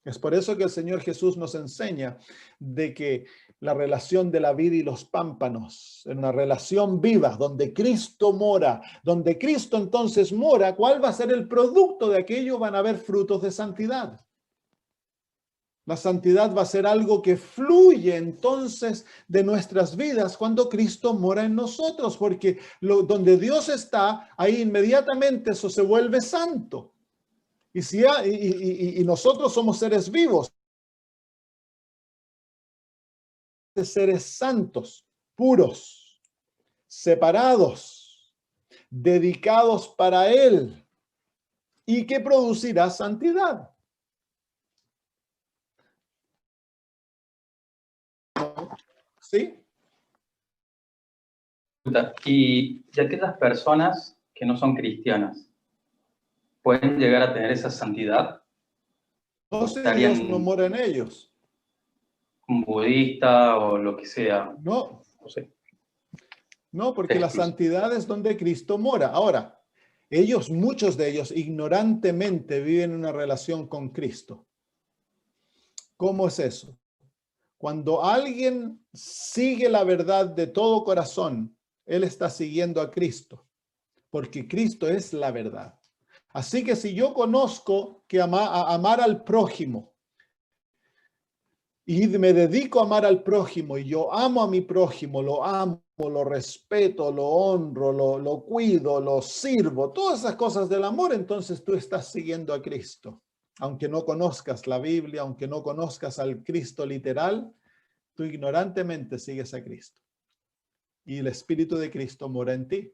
Es por eso que el Señor Jesús nos enseña de que la relación de la vid y los pámpanos, en una relación viva, donde Cristo mora, donde Cristo entonces mora, ¿cuál va a ser el producto de aquello? Van a haber frutos de santidad. La santidad va a ser algo que fluye entonces de nuestras vidas cuando Cristo mora en nosotros, porque donde Dios está, ahí inmediatamente eso se vuelve santo. Y nosotros somos seres vivos, seres santos, puros, separados, dedicados para Él, y que producirá santidad. ¿Sí? Y aquellas personas que no son cristianas, ¿pueden llegar a tener esa santidad? No sé si Dios no mora en ellos. Un budista o lo que sea. No. No sé. No, porque la santidad es donde Cristo mora. Ahora, muchos de ellos, ignorantemente viven una relación con Cristo. ¿Cómo es eso? Cuando alguien sigue la verdad de todo corazón, él está siguiendo a Cristo, porque Cristo es la verdad. Así que si yo conozco que amar al prójimo, y me dedico a amar al prójimo, y yo amo a mi prójimo, lo amo, lo respeto, lo honro, lo cuido, lo sirvo, todas esas cosas del amor, entonces tú estás siguiendo a Cristo. Aunque no conozcas la Biblia, aunque no conozcas al Cristo literal, tú ignorantemente sigues a Cristo. Y el Espíritu de Cristo mora en ti.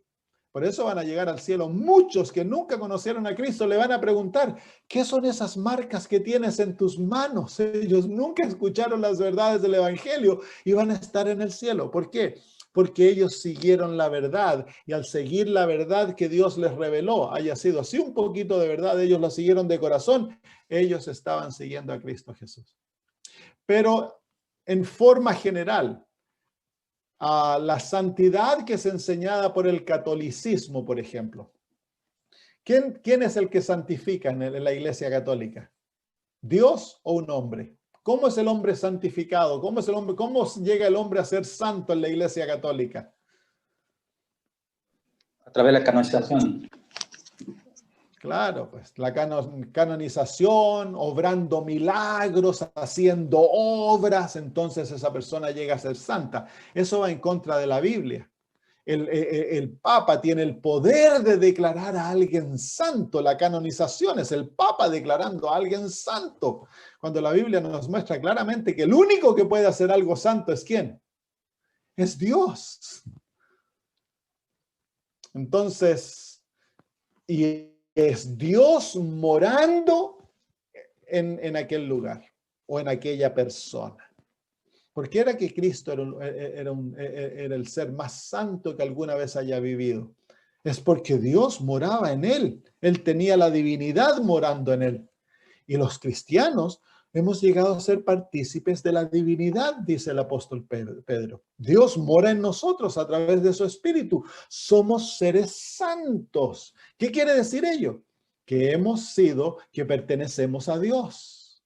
Por eso van a llegar al cielo muchos que nunca conocieron a Cristo. Le van a preguntar, ¿qué son esas marcas que tienes en tus manos? Ellos nunca escucharon las verdades del Evangelio y van a estar en el cielo. ¿Por qué? Porque ellos siguieron la verdad, y al seguir la verdad que Dios les reveló, haya sido así un poquito de verdad, ellos lo siguieron de corazón, ellos estaban siguiendo a Cristo Jesús. Pero en forma general, la santidad que es enseñada por el catolicismo, por ejemplo. ¿Quién es el que santifica en la Iglesia Católica? ¿Dios o un hombre? ¿Cómo es el hombre santificado? ¿Cómo llega el hombre a ser santo en la Iglesia Católica? A través de la canonización. Claro, pues la canonización, obrando milagros, haciendo obras, entonces esa persona llega a ser santa. Eso va en contra de la Biblia. El Papa tiene el poder de declarar a alguien santo. La canonización es el Papa declarando a alguien santo. Cuando la Biblia nos muestra claramente que el único que puede hacer algo santo es ¿quién? Es Dios. Entonces, y es Dios morando en aquel lugar o en aquella persona. ¿Por qué era que Cristo era el ser más santo que alguna vez haya vivido? Es porque Dios moraba en él. Él tenía la divinidad morando en él. Y los cristianos hemos llegado a ser partícipes de la divinidad, dice el apóstol Pedro. Dios mora en nosotros a través de su espíritu. Somos seres santos. ¿Qué quiere decir ello? que pertenecemos a Dios,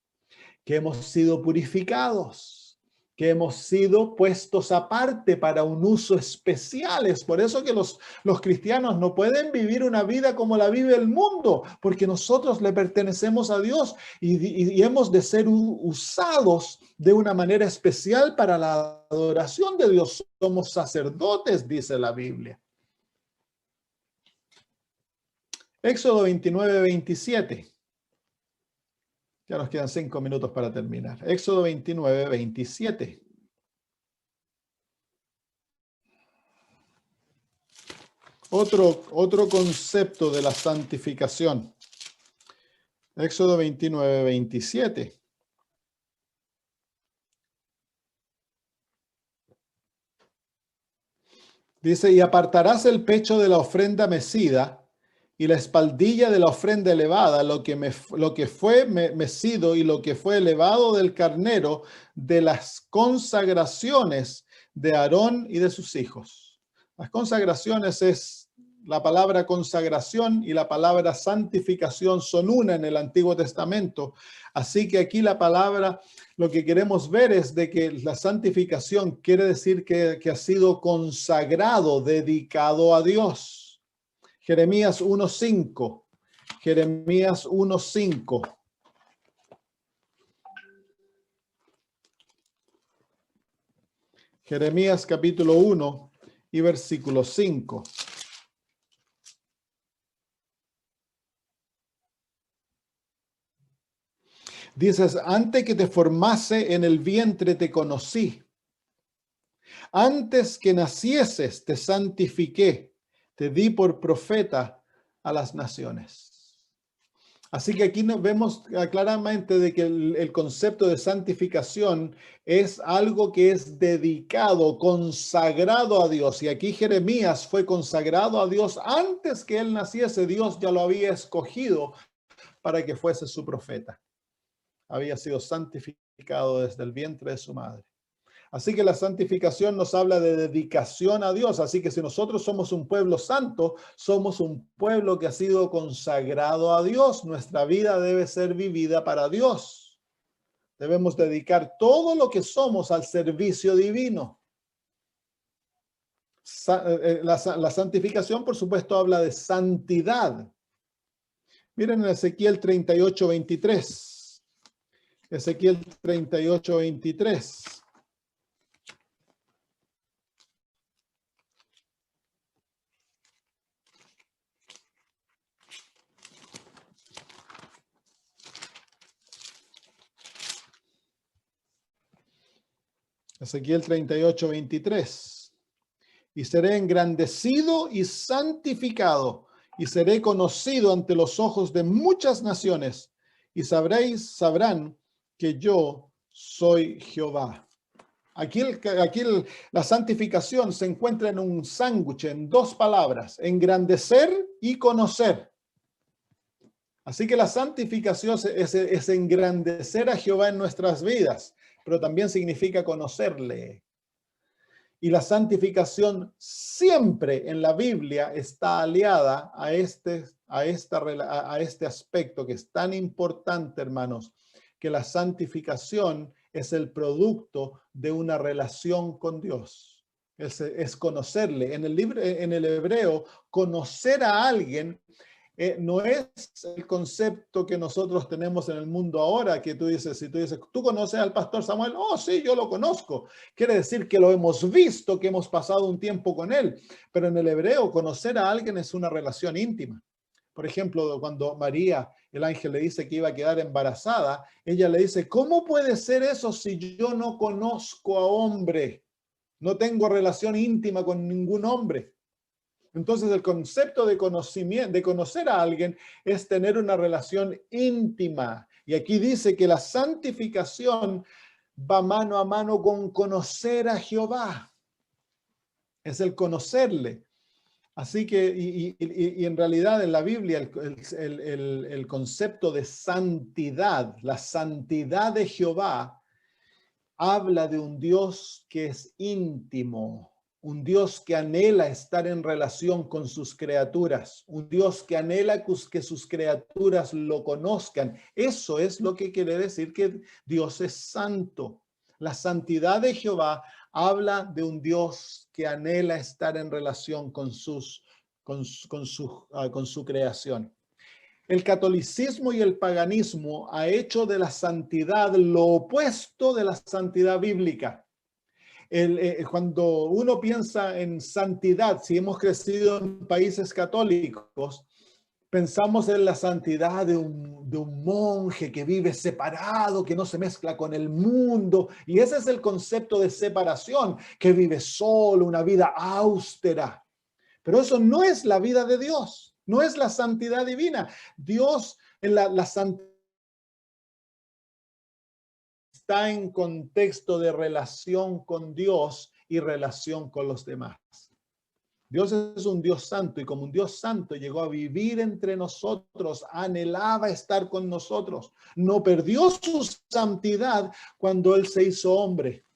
que hemos sido purificados, que hemos sido puestos aparte para un uso especial. Es por eso que los cristianos no pueden vivir una vida como la vive el mundo, porque nosotros le pertenecemos a Dios y hemos de ser usados de una manera especial para la adoración de Dios. Somos sacerdotes, dice la Biblia. Éxodo 29, 27. Ya nos quedan 5 minutos para terminar. Éxodo 29, 27. Otro concepto de la santificación. Éxodo 29, 27. Dice, y apartarás el pecho de la ofrenda mecida y la espaldilla de la ofrenda elevada, lo que fue mecido y lo que fue elevado del carnero, de las consagraciones de Aarón y de sus hijos. Las consagraciones es la palabra consagración y la palabra santificación son una en el Antiguo Testamento. Así que aquí la palabra, lo que queremos ver es de que la santificación quiere decir que ha sido consagrado, dedicado a Dios. Jeremías 1:5. Jeremías 1:5. Jeremías capítulo 1 y versículo 5. Dices, antes que te formase en el vientre te conocí. Antes que nacieses te santifiqué. Te di por profeta a las naciones. Así que aquí nos vemos claramente de que el concepto de santificación es algo que es dedicado, consagrado a Dios. Y aquí Jeremías fue consagrado a Dios antes que él naciese. Dios ya lo había escogido para que fuese su profeta. Había sido santificado desde el vientre de su madre. Así que la santificación nos habla de dedicación a Dios. Así que si nosotros somos un pueblo santo, somos un pueblo que ha sido consagrado a Dios. Nuestra vida debe ser vivida para Dios. Debemos dedicar todo lo que somos al servicio divino. La santificación, por supuesto, habla de santidad. Miren en Ezequiel 38, 23. Ezequiel 38, 23. Ezequiel 38, 23. Y seré engrandecido y santificado, y seré conocido ante los ojos de muchas naciones, y sabrán que yo soy Jehová. Aquí la santificación se encuentra en un sándwich, en dos palabras, engrandecer y conocer. Así que la santificación es engrandecer a Jehová en nuestras vidas, pero también significa conocerle. Y la santificación siempre en la Biblia está aliada a este aspecto que es tan importante, hermanos, que la santificación es el producto de una relación con Dios. Es conocerle. En el hebreo, conocer a alguien no es el concepto que nosotros tenemos en el mundo ahora, que tú dices, si tú dices, ¿tú conoces al pastor Samuel? Oh, sí, yo lo conozco. Quiere decir que lo hemos visto, que hemos pasado un tiempo con él. Pero en el hebreo, conocer a alguien es una relación íntima. Por ejemplo, cuando María, el ángel le dice que iba a quedar embarazada, ella le dice, ¿cómo puede ser eso si yo no conozco a hombre? No tengo relación íntima con ningún hombre. Entonces el concepto de conocimiento, de conocer a alguien, es tener una relación íntima. Y aquí dice que la santificación va mano a mano con conocer a Jehová. Es el conocerle. Así que, y en realidad en la Biblia el concepto de santidad, la santidad de Jehová, habla de un Dios que es íntimo, un Dios que anhela estar en relación con sus criaturas, un Dios que anhela que sus criaturas lo conozcan. Eso es lo que quiere decir que Dios es santo. La santidad de Jehová habla de un Dios que anhela estar en relación con su creación. El catolicismo y el paganismo ha hecho de la santidad lo opuesto de la santidad bíblica. Cuando uno piensa en santidad, si hemos crecido en países católicos, pensamos en la santidad de un monje que vive separado, que no se mezcla con el mundo. Y ese es el concepto de separación, que vive solo, una vida austera. Pero eso no es la vida de Dios, no es la santidad divina. Dios, en la santidad, está en contexto de relación con Dios y relación con los demás. Dios es un Dios santo y como un Dios santo llegó a vivir entre nosotros, anhelaba estar con nosotros. No perdió su santidad cuando Él se hizo hombre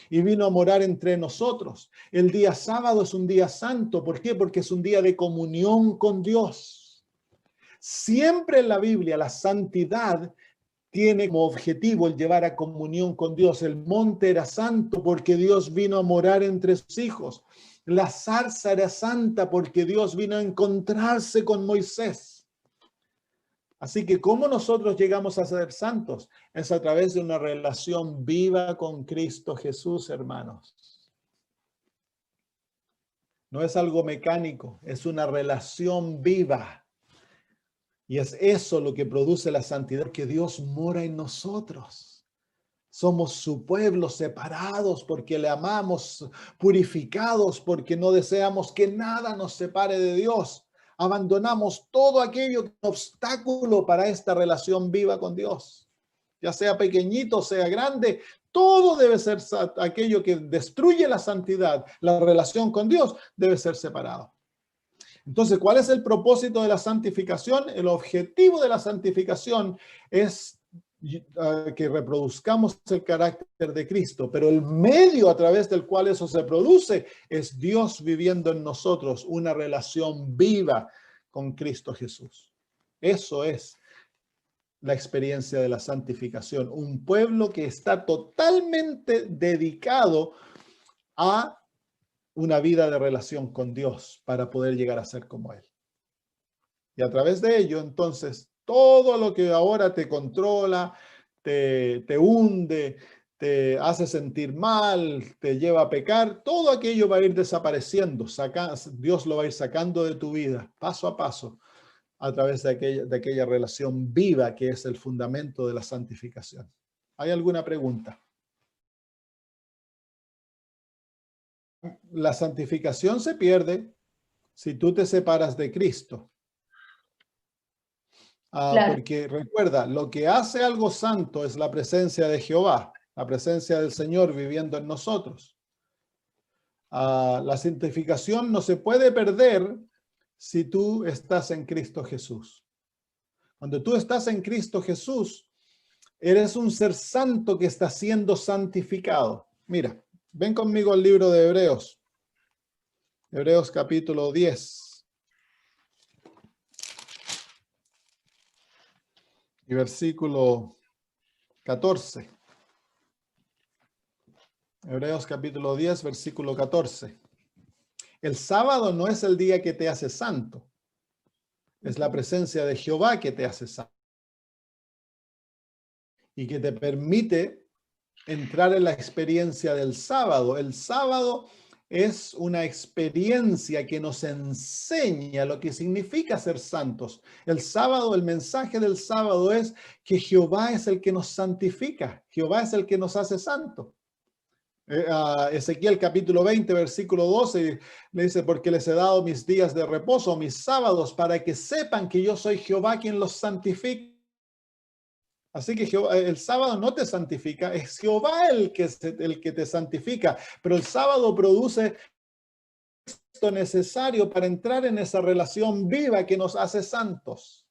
y vino a morar entre nosotros. El día sábado es un día santo. ¿Por qué? Porque es un día de comunión con Dios. Siempre en la Biblia la santidad tiene como objetivo el llevar a comunión con Dios. El monte era santo porque Dios vino a morar entre sus hijos. La zarza era santa porque Dios vino a encontrarse con Moisés. Así que ¿cómo nosotros llegamos a ser santos? Es a través de una relación viva con Cristo Jesús, hermanos. No es algo mecánico, es una relación viva. Y es eso lo que produce la santidad, que Dios mora en nosotros. Somos su pueblo, separados porque le amamos, purificados porque no deseamos que nada nos separe de Dios. Abandonamos todo aquello que es un obstáculo para esta relación viva con Dios. Ya sea pequeñito, sea grande, todo debe ser aquello que destruye la santidad, la relación con Dios, debe ser separado. Entonces, ¿cuál es el propósito de la santificación? El objetivo de la santificación es que reproduzcamos el carácter de Cristo, pero el medio a través del cual eso se produce es Dios viviendo en nosotros una relación viva con Cristo Jesús. Eso es la experiencia de la santificación, un pueblo que está totalmente dedicado a una vida de relación con Dios para poder llegar a ser como Él. Y a través de ello, entonces, todo lo que ahora te controla, te hunde, te hace sentir mal, te lleva a pecar, todo aquello va a ir desapareciendo. Dios lo va a ir sacando de tu vida, paso a paso, a través de aquella relación viva que es el fundamento de la santificación. ¿Hay alguna pregunta? La santificación se pierde si tú te separas de Cristo. Claro. Porque recuerda, lo que hace algo santo es la presencia de Jehová, la presencia del Señor viviendo en nosotros. La santificación no se puede perder si tú estás en Cristo Jesús. Cuando tú estás en Cristo Jesús, eres un ser santo que está siendo santificado. Mira, ven conmigo al libro de Hebreos. Hebreos capítulo 10. Y versículo 14. Hebreos capítulo 10, versículo 14. El sábado no es el día que te hace santo. Es la presencia de Jehová que te hace santo. Y que te permite entrar en la experiencia del sábado. El sábado es una experiencia que nos enseña lo que significa ser santos. El sábado, el mensaje del sábado es que Jehová es el que nos santifica. Jehová es el que nos hace santo. Ezequiel capítulo 20, versículo 12, le dice, porque les he dado mis días de reposo, mis sábados, para que sepan que yo soy Jehová quien los santifica. Así que el sábado no te santifica, es Jehová el que te santifica, pero el sábado produce esto necesario para entrar en esa relación viva que nos hace santos.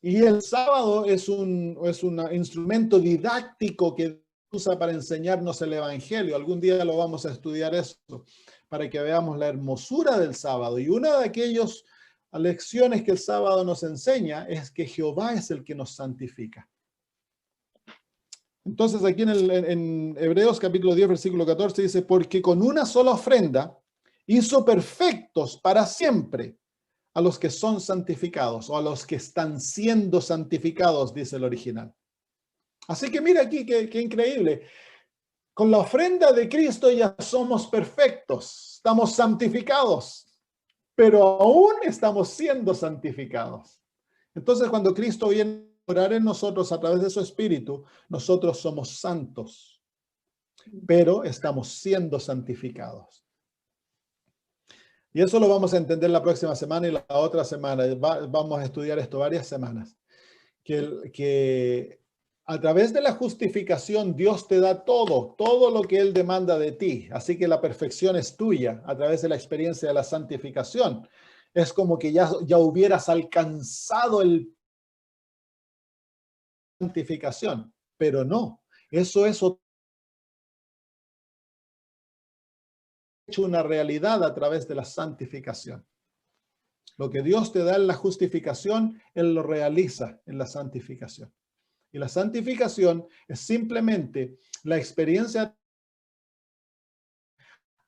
Y el sábado es un instrumento didáctico que usa para enseñarnos el Evangelio. Algún día lo vamos a estudiar eso, para que veamos la hermosura del sábado. Y una de aquellas lecciones que el sábado nos enseña es que Jehová es el que nos santifica. Entonces aquí en Hebreos capítulo 10, versículo 14 dice, porque con una sola ofrenda hizo perfectos para siempre a los que son santificados, o a los que están siendo santificados, dice el original. Así que mira aquí, qué increíble. Con la ofrenda de Cristo ya somos perfectos, estamos santificados, pero aún estamos siendo santificados. Entonces, cuando Cristo viene a orar en nosotros a través de su Espíritu, nosotros somos santos, pero estamos siendo santificados. Y eso lo vamos a entender la próxima semana y la otra semana. Vamos a estudiar esto varias semanas. Que a través de la justificación Dios te da todo lo que Él demanda de ti. Así que la perfección es tuya a través de la experiencia de la santificación. Es como que ya hubieras alcanzado el santificación, pero no. Eso es hecho una realidad a través de la santificación. Lo que Dios te da en la justificación, Él lo realiza en la santificación. Y la santificación es simplemente la experiencia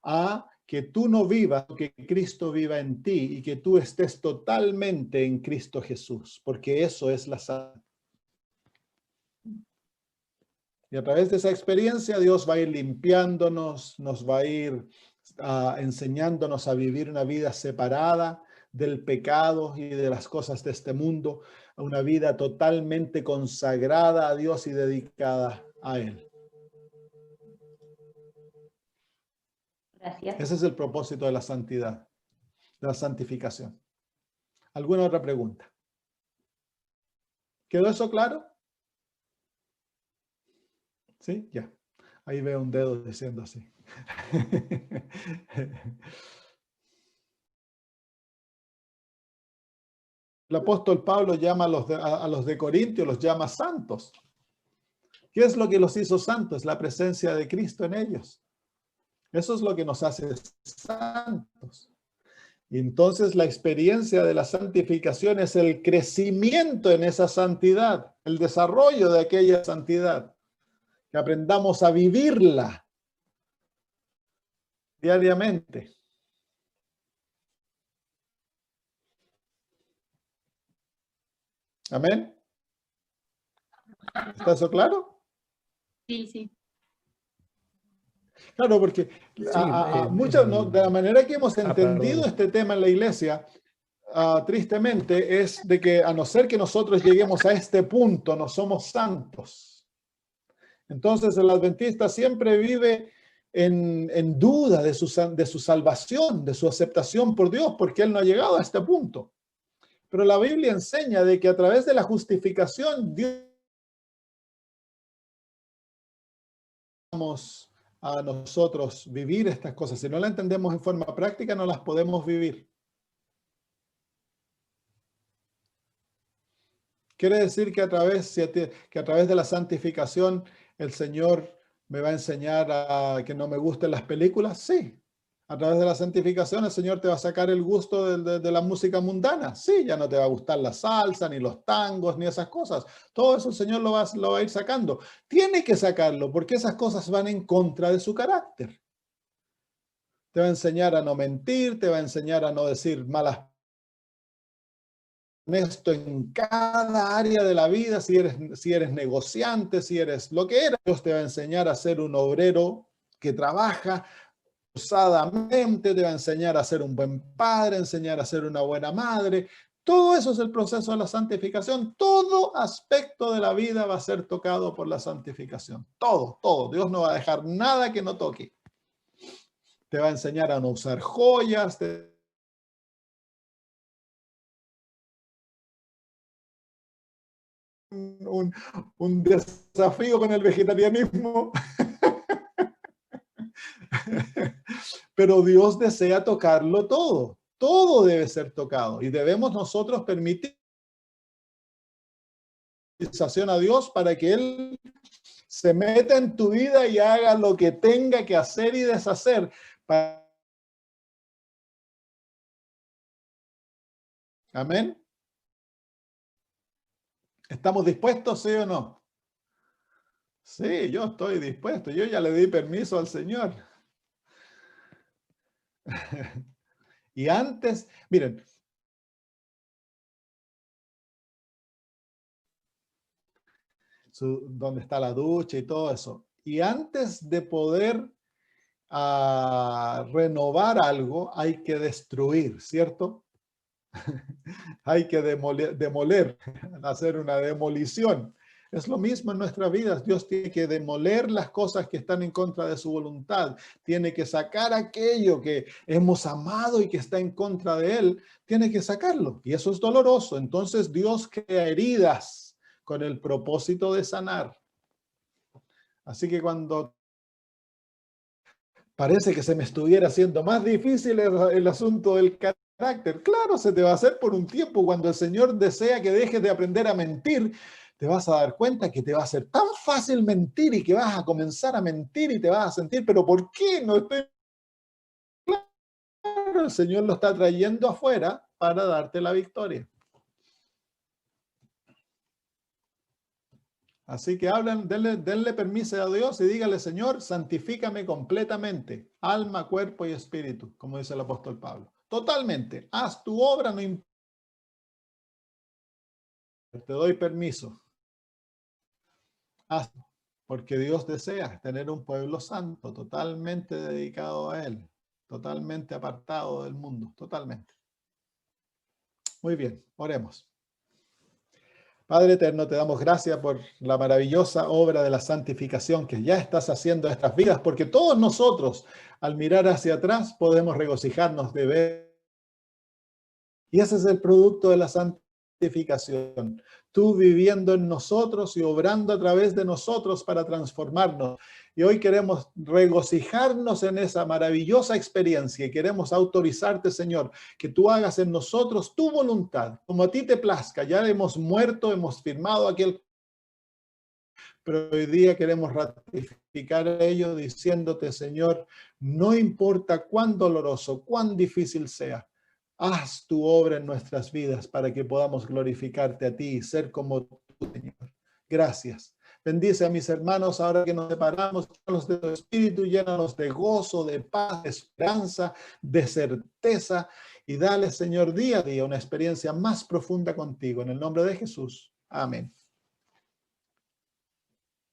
a que tú no vivas, que Cristo viva en ti y que tú estés totalmente en Cristo Jesús, porque eso es la santificación. Y a través de esa experiencia Dios va a ir limpiándonos, nos va a ir enseñándonos a vivir una vida separada del pecado y de las cosas de este mundo, a una vida totalmente consagrada a Dios y dedicada a Él. Gracias. Ese es el propósito de la santidad, de la santificación. ¿Alguna otra pregunta? ¿Quedó eso claro? ¿Sí? Ya. Ahí veo un dedo diciendo así. El apóstol Pablo llama a los de Corintios, los llama santos. ¿Qué es lo que los hizo santos? La presencia de Cristo en ellos. Eso es lo que nos hace santos. Y entonces la experiencia de la santificación es el crecimiento en esa santidad, el desarrollo de aquella santidad. Que aprendamos a vivirla diariamente. ¿Amén? ¿Está eso claro? Sí, sí. Claro, porque muchas, ¿no? De la manera que hemos entendido este tema en la iglesia, tristemente, es de que a no ser que nosotros lleguemos a este punto, no somos santos. Entonces el adventista siempre vive en duda de su salvación, de su aceptación por Dios, porque él no ha llegado a este punto. Pero la Biblia enseña de que a través de la justificación, Dios vamos a nosotros vivir estas cosas. Si no las entendemos en forma práctica, no las podemos vivir. Quiere decir que a través de la santificación el Señor me va a enseñar a que no me gusten las películas. Sí. A través de la santificación el Señor te va a sacar el gusto de la música mundana. Sí, ya no te va a gustar la salsa, ni los tangos, ni esas cosas. Todo eso el Señor lo va a ir sacando. Tiene que sacarlo porque esas cosas van en contra de su carácter. Te va a enseñar a no mentir, te va a enseñar a no decir malas palabras. Esto en cada área de la vida, si eres negociante, si eres lo que eres, Dios te va a enseñar a ser un obrero que trabaja usadamente, te va a enseñar a ser un buen padre, enseñar a ser una buena madre. Todo eso es el proceso de la santificación. Todo aspecto de la vida va a ser tocado por la santificación. Todo, todo. Dios no va a dejar nada que no toque. Te va a enseñar a no usar joyas, un desafío con el vegetarianismo. Pero Dios desea tocarlo todo. Todo debe ser tocado y debemos nosotros permitir a Dios para que Él se meta en tu vida y haga lo que tenga que hacer y deshacer para... Amén. ¿Estamos dispuestos, sí o no? Sí, yo estoy dispuesto. Yo ya le di permiso al Señor. Y antes, miren, donde está la ducha y todo eso. Y antes de poder renovar algo, hay que destruir, ¿cierto? Hay que demoler, hacer una demolición. Es lo mismo en nuestras vidas. Dios tiene que demoler las cosas que están en contra de su voluntad. Tiene que sacar aquello que hemos amado y que está en contra de Él. Tiene que sacarlo. Y eso es doloroso. Entonces Dios crea heridas con el propósito de sanar. Así que cuando parece que se me estuviera haciendo más difícil el asunto del carácter, claro, se te va a hacer por un tiempo. Cuando el Señor desea que dejes de aprender a mentir, te vas a dar cuenta que te va a ser tan fácil mentir y que vas a comenzar a mentir y te vas a sentir, pero ¿por qué no estoy? Claro, el Señor lo está trayendo afuera para darte la victoria. Así que denle permiso a Dios y dígale, Señor, santifícame completamente, alma, cuerpo y espíritu, como dice el apóstol Pablo. Totalmente, haz tu obra, no importa. Te doy permiso. Hazlo, porque Dios desea tener un pueblo santo, totalmente dedicado a Él, totalmente apartado del mundo, totalmente. Muy bien, oremos. Padre eterno, te damos gracias por la maravillosa obra de la santificación que ya estás haciendo en nuestras vidas, porque todos nosotros, al mirar hacia atrás, podemos regocijarnos de ver. Y ese es el producto de la santificación. Tú viviendo en nosotros y obrando a través de nosotros para transformarnos. Y hoy queremos regocijarnos en esa maravillosa experiencia y queremos autorizarte, Señor, que tú hagas en nosotros tu voluntad, como a ti te plazca. Ya hemos muerto, hemos firmado aquel, pero hoy día queremos ratificar ello diciéndote, Señor, no importa cuán doloroso, cuán difícil sea, haz tu obra en nuestras vidas para que podamos glorificarte a ti y ser como tú, Señor. Gracias. Bendice a mis hermanos ahora que nos separamos, llénanos de tu espíritu, llénanos de gozo, de paz, de esperanza, de certeza y dale, Señor, día a día una experiencia más profunda contigo. En el nombre de Jesús. Amén.